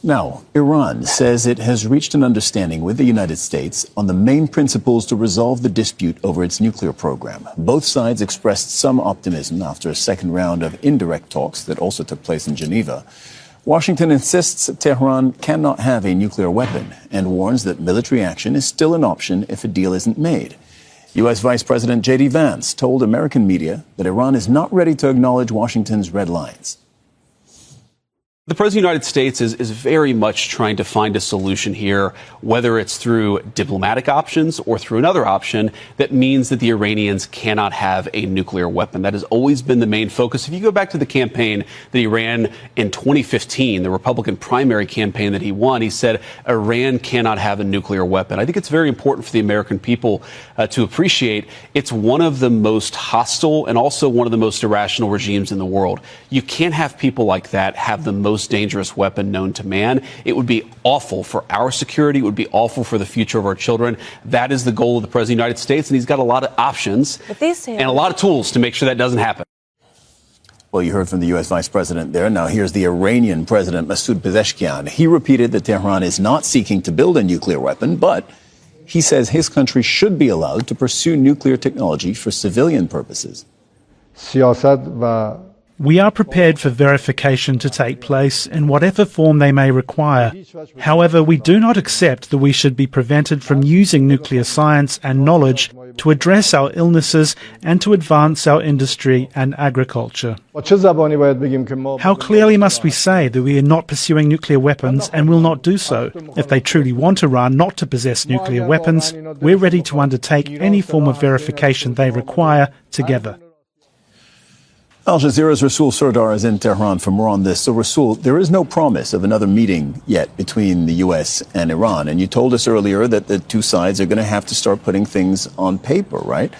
Now, Iran says it has reached an understanding with the United States on the main principles to resolve the dispute over its nuclear program. Both sides expressed some optimism after a second round of indirect talks that also took place in Geneva. Washington insists Tehran cannot have a nuclear weapon and warns that military action is still an option if a deal isn't made. U.S. Vice President JD Vance told American media that Iran is not ready to acknowledge Washington's red lines. The President of the United States is very much trying to find a solution here, whether it's through diplomatic options or through another option that means that the Iranians cannot have a nuclear weapon. That has always been the main focus. If you go back to the campaign that he ran in 2015, the Republican primary campaign that he won, he said Iran cannot have a nuclear weapon. I think it's very important for the American people to appreciate it's one of the most hostile and also one of the most irrational regimes in the world. You can't have people like that have the most dangerous weapon known to man. It would be awful for our security. It would be awful for the future of our children. That is the goal of the President of the United States, and he's got a lot of options and a lot of tools to make sure that doesn't happen. Well, you heard from the U.S. Vice President there. Now here's the Iranian President, Masoud Pezeshkian. He repeated that Tehran is not seeking to build a nuclear weapon, but he says his country should be allowed to pursue nuclear technology for civilian purposes. We are prepared for verification to take place in whatever form they may require. However, we do not accept that we should be prevented from using nuclear science and knowledge to address our illnesses and to advance our industry and agriculture. How clearly must we say that we are not pursuing nuclear weapons and will not do so? If they truly want Iran not to possess nuclear weapons, we're ready to undertake any form of verification they require together. Al Jazeera's Resul Serdar is in Tehran for more on this. So, Resul, there is no promise of another meeting yet between the U.S. and Iran. And you told us earlier that the two sides are going to have to start putting things on paper, right?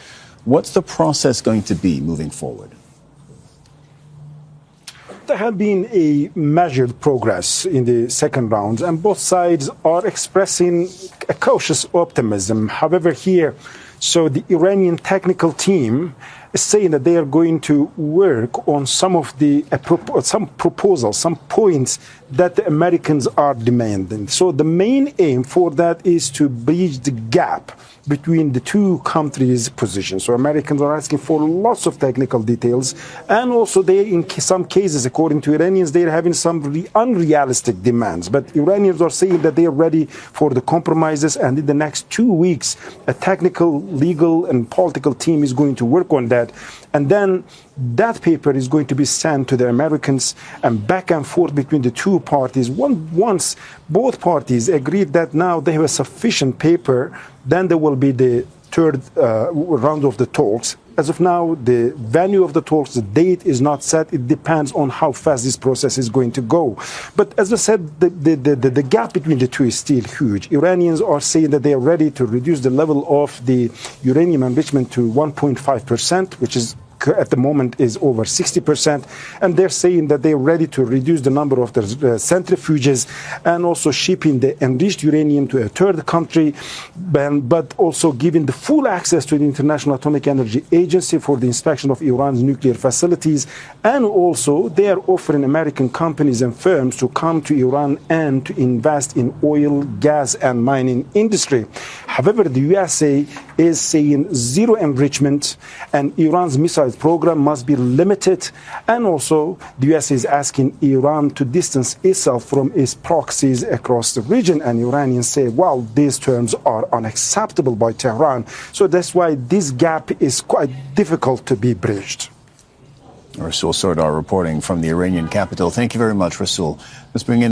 What's the process going to be moving forward? There have been a measured progress in the second round, and both sides are expressing a cautious optimism. However, so the Iranian technical team is saying that they are going to work on some of the some proposals, some points that the Americans are demanding. So the main aim for that is to bridge the gap between the two countries' positions. So Americans are asking for lots of technical details, and also they, in some cases, according to Iranians, they are having some unrealistic demands. But Iranians are saying that they are ready for the compromises, and in the next 2 weeks, a technical, legal, and political team is going to work on that. And then that paper is going to be sent to the Americans, and back and forth between the two parties. Once both parties agreed that now they have a sufficient paper, then there will be the third round of the talks. As of now, the venue of the talks, the date is not set. It depends on how fast this process is going to go. But as I said, the gap between the two is still huge. Iranians are saying that they are ready to reduce the level of the uranium enrichment to 1.5%, which is at the moment is over 60%, and they're saying that they're ready to reduce the number of the centrifuges and also shipping the enriched uranium to a third country, but also giving the full access to the International Atomic Energy Agency for the inspection of Iran's nuclear facilities, and also they are offering American companies and firms to come to Iran and to invest in oil, gas, and mining industry. However, the USA is saying zero enrichment, and Iran's missile program must be limited, and also the U.S. is asking Iran to distance itself from its proxies across the region, and Iranians say, well, these terms are unacceptable by Tehran. So that's why this gap is quite difficult to be bridged. Resul Serdar reporting from the Iranian capital. Thank you very much, Resul. Let's bring in